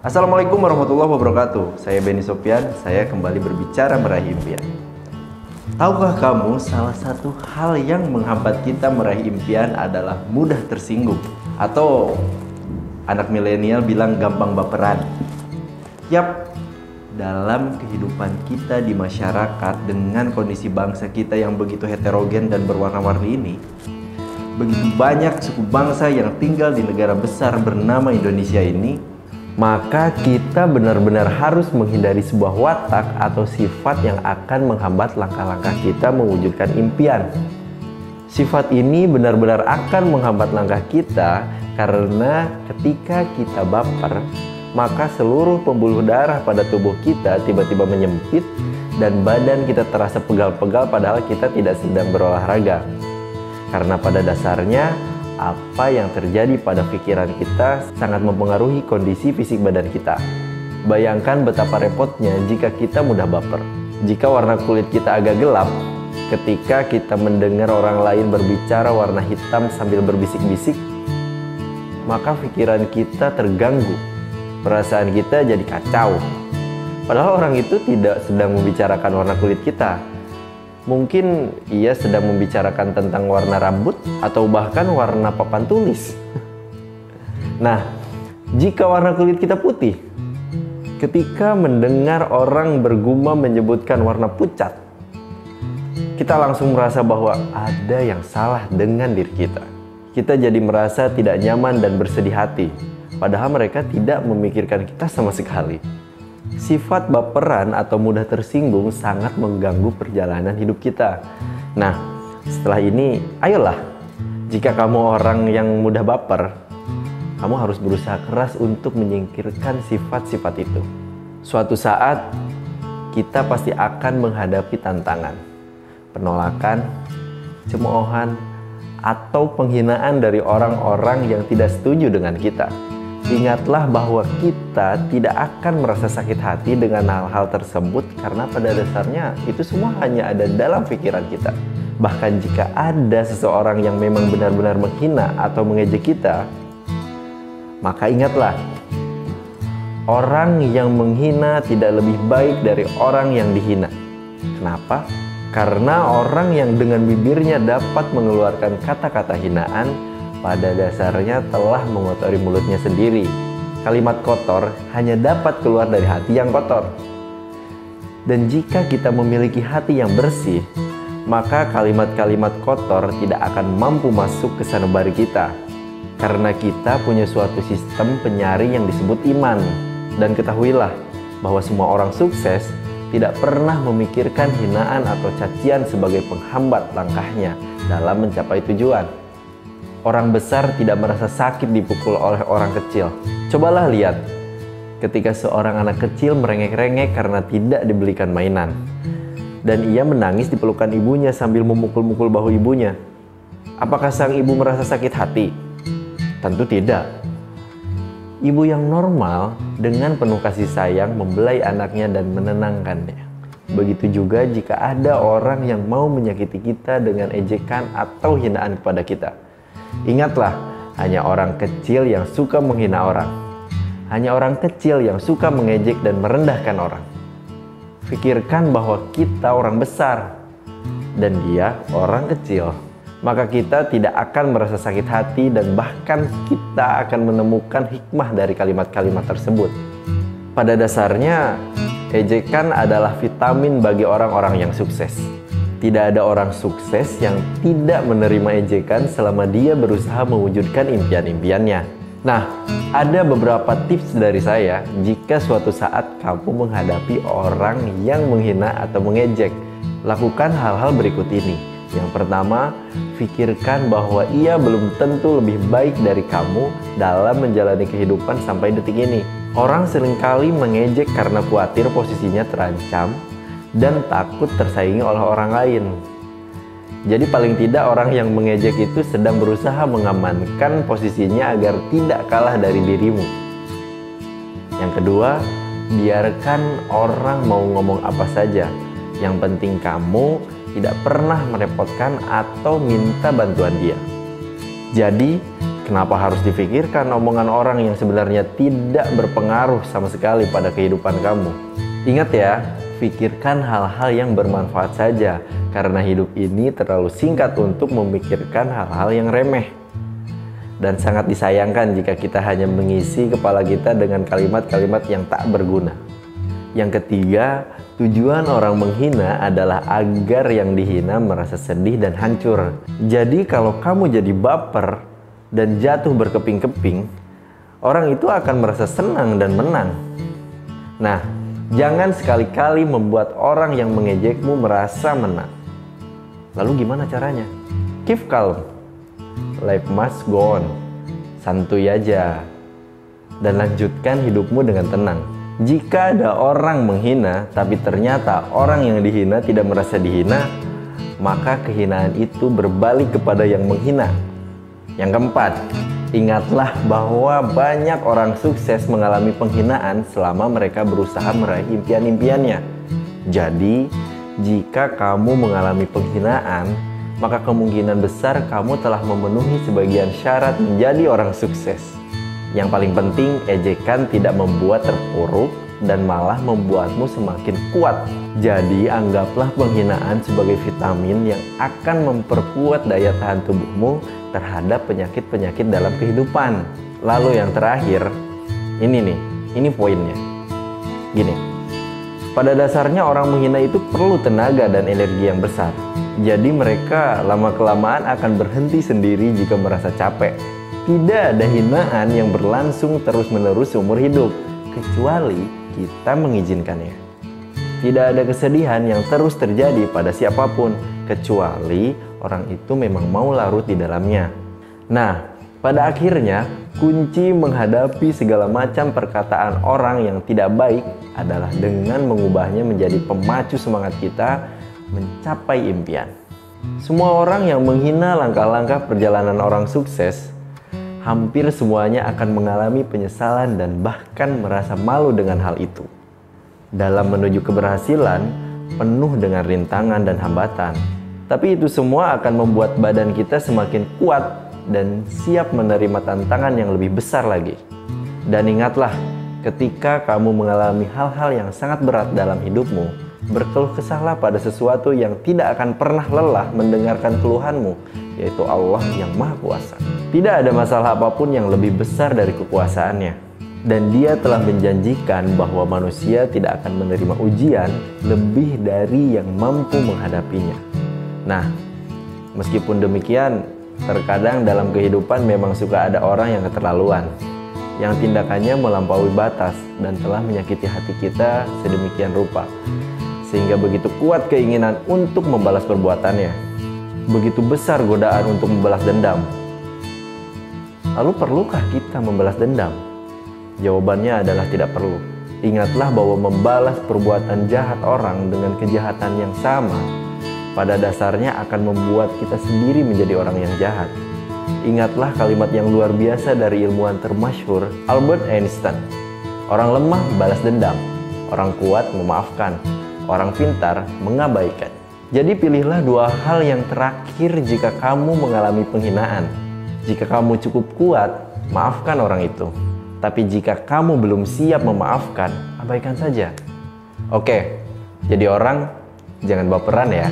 Assalamualaikum warahmatullahi wabarakatuh. Saya Benny Sofyan, saya kembali berbicara meraih impian. Tahukah kamu salah satu hal yang menghambat kita meraih impian adalah mudah tersinggung, atau anak milenial bilang gampang baperan. Yap, dalam kehidupan kita di masyarakat dengan kondisi bangsa kita yang begitu heterogen dan berwarna-warni ini, begitu banyak suku bangsa yang tinggal di negara besar bernama Indonesia ini, maka kita benar-benar harus menghindari sebuah watak atau sifat yang akan menghambat langkah-langkah kita mewujudkan impian. Sifat ini benar-benar akan menghambat langkah kita karena ketika kita baper, maka seluruh pembuluh darah pada tubuh kita tiba-tiba menyempit dan badan kita terasa pegal-pegal padahal kita tidak sedang berolahraga. Karena pada dasarnya apa yang terjadi pada pikiran kita sangat mempengaruhi kondisi fisik badan kita. Bayangkan betapa repotnya jika kita mudah baper. Jika warna kulit kita agak gelap, ketika kita mendengar orang lain berbicara warna hitam sambil berbisik-bisik, maka pikiran kita terganggu. Perasaan kita jadi kacau. Padahal orang itu tidak sedang membicarakan warna kulit kita. Mungkin ia sedang membicarakan tentang warna rambut atau bahkan warna papan tulis. Nah, jika warna kulit kita putih, ketika mendengar orang bergumam menyebutkan warna pucat, kita langsung merasa bahwa ada yang salah dengan diri kita. Kita jadi merasa tidak nyaman dan bersedih hati, padahal mereka tidak memikirkan kita sama sekali. Sifat baperan atau mudah tersinggung sangat mengganggu perjalanan hidup kita. Nah, setelah ini, ayolah, jika kamu orang yang mudah baper, kamu harus berusaha keras untuk menyingkirkan sifat-sifat itu. Suatu saat, kita pasti akan menghadapi tantangan, penolakan, cemoohan, atau penghinaan dari orang-orang yang tidak setuju dengan kita. Ingatlah bahwa kita tidak akan merasa sakit hati dengan hal-hal tersebut karena pada dasarnya itu semua hanya ada dalam pikiran kita. Bahkan jika ada seseorang yang memang benar-benar menghina atau mengejek kita, maka ingatlah, orang yang menghina tidak lebih baik dari orang yang dihina. Kenapa? Karena orang yang dengan bibirnya dapat mengeluarkan kata-kata hinaan pada dasarnya telah mengotori mulutnya sendiri. Kalimat kotor hanya dapat keluar dari hati yang kotor. Dan jika kita memiliki hati yang bersih, maka kalimat-kalimat kotor tidak akan mampu masuk ke sanubari kita. Karena kita punya suatu sistem penyaring yang disebut iman. Dan ketahuilah bahwa semua orang sukses tidak pernah memikirkan hinaan atau cacian sebagai penghambat langkahnya dalam mencapai tujuan. Orang besar tidak merasa sakit dipukul oleh orang kecil. Cobalah lihat, ketika seorang anak kecil merengek-rengek karena tidak dibelikan mainan, dan ia menangis di pelukan ibunya sambil memukul-mukul bahu ibunya. Apakah sang ibu merasa sakit hati? Tentu tidak. Ibu yang normal dengan penuh kasih sayang membelai anaknya dan menenangkannya. Begitu juga jika ada orang yang mau menyakiti kita dengan ejekan atau hinaan kepada kita. Ingatlah, hanya orang kecil yang suka menghina orang. Hanya orang kecil yang suka mengejek dan merendahkan orang. Pikirkan bahwa kita orang besar dan dia orang kecil. Maka kita tidak akan merasa sakit hati dan bahkan kita akan menemukan hikmah dari kalimat-kalimat tersebut. Pada dasarnya, ejekan adalah vitamin bagi orang-orang yang sukses. Tidak ada orang sukses yang tidak menerima ejekan selama dia berusaha mewujudkan impian-impiannya. Nah, ada beberapa tips dari saya jika suatu saat kamu menghadapi orang yang menghina atau mengejek. Lakukan hal-hal berikut ini. Yang pertama, pikirkan bahwa ia belum tentu lebih baik dari kamu dalam menjalani kehidupan sampai detik ini. Orang seringkali mengejek karena khawatir posisinya terancam dan takut tersaingi oleh orang lain. Jadi paling tidak orang yang mengejek itu sedang berusaha mengamankan posisinya agar tidak kalah dari dirimu. Yang kedua, biarkan orang mau ngomong apa saja. Yang penting kamu tidak pernah merepotkan atau minta bantuan dia. Jadi Kenapa harus difikirkan omongan orang yang sebenarnya tidak berpengaruh sama sekali pada kehidupan kamu? Ingat ya, pikirkan hal-hal yang bermanfaat saja, karena hidup ini terlalu singkat untuk memikirkan hal-hal yang remeh. Dan sangat disayangkan jika kita hanya mengisi kepala kita dengan kalimat-kalimat yang tak berguna. Yang ketiga, tujuan orang menghina adalah agar yang dihina merasa sedih dan hancur. Jadi kalau kamu jadi baper dan jatuh berkeping-keping, orang itu akan merasa senang dan menang. Nah, jangan sekali-kali membuat orang yang mengejekmu merasa menang. Lalu gimana caranya? Keep calm. Life must go on. Santuy aja. Dan lanjutkan hidupmu dengan tenang. Jika ada orang menghina, tapi ternyata orang yang dihina tidak merasa dihina, maka kehinaan itu berbalik kepada yang menghina. Yang keempat, ingatlah bahwa banyak orang sukses mengalami penghinaan selama mereka berusaha meraih impian-impiannya. Jadi, jika kamu mengalami penghinaan, maka kemungkinan besar kamu telah memenuhi sebagian syarat menjadi orang sukses. Yang paling penting, ejekan tidak membuat terpuruk dan malah membuatmu semakin kuat. Jadi, anggaplah penghinaan sebagai vitamin yang akan memperkuat daya tahan tubuhmu terhadap penyakit-penyakit dalam kehidupan. Lalu yang terakhir, ini poinnya. Gini, pada dasarnya orang menghina itu perlu tenaga dan energi yang besar. Jadi mereka lama-kelamaan akan berhenti sendiri jika merasa capek. Tidak ada hinaan yang berlangsung terus-menerus seumur hidup, kecuali kita mengizinkannya. Tidak ada kesedihan yang terus terjadi pada siapapun, kecuali orang itu memang mau larut di dalamnya. Nah, pada akhirnya, kunci menghadapi segala macam perkataan orang yang tidak baik adalah dengan mengubahnya menjadi pemacu semangat kita mencapai impian. Semua orang yang menghina langkah-langkah perjalanan orang sukses, hampir semuanya akan mengalami penyesalan dan bahkan merasa malu dengan hal itu. Dalam menuju keberhasilan, penuh dengan rintangan dan hambatan. Tapi itu semua akan membuat badan kita semakin kuat dan siap menerima tantangan yang lebih besar lagi. Dan ingatlah, ketika kamu mengalami hal-hal yang sangat berat dalam hidupmu, berkeluh kesahlah pada sesuatu yang tidak akan pernah lelah mendengarkan keluhanmu, yaitu Allah yang Maha Kuasa. Tidak ada masalah apapun yang lebih besar dari kekuasaannya. Dan Dia telah menjanjikan bahwa manusia tidak akan menerima ujian lebih dari yang mampu menghadapinya. Nah, meskipun demikian, terkadang dalam kehidupan memang suka ada orang yang keterlaluan, yang tindakannya melampaui batas dan telah menyakiti hati kita sedemikian rupa, sehingga begitu kuat keinginan untuk membalas perbuatannya. Begitu besar godaan untuk membalas dendam. Lalu perlukah kita membalas dendam? Jawabannya adalah tidak perlu. Ingatlah bahwa membalas perbuatan jahat orang dengan kejahatan yang sama pada dasarnya akan membuat kita sendiri menjadi orang yang jahat. Ingatlah kalimat yang luar biasa dari ilmuwan termasyhur Albert Einstein. Orang lemah balas dendam, orang kuat memaafkan, orang pintar mengabaikan. Jadi pilihlah dua hal yang terakhir jika kamu mengalami penghinaan. Jika kamu cukup kuat, maafkan orang itu. Tapi jika kamu belum siap memaafkan, abaikan saja. Oke, jadi orang jangan baperan ya.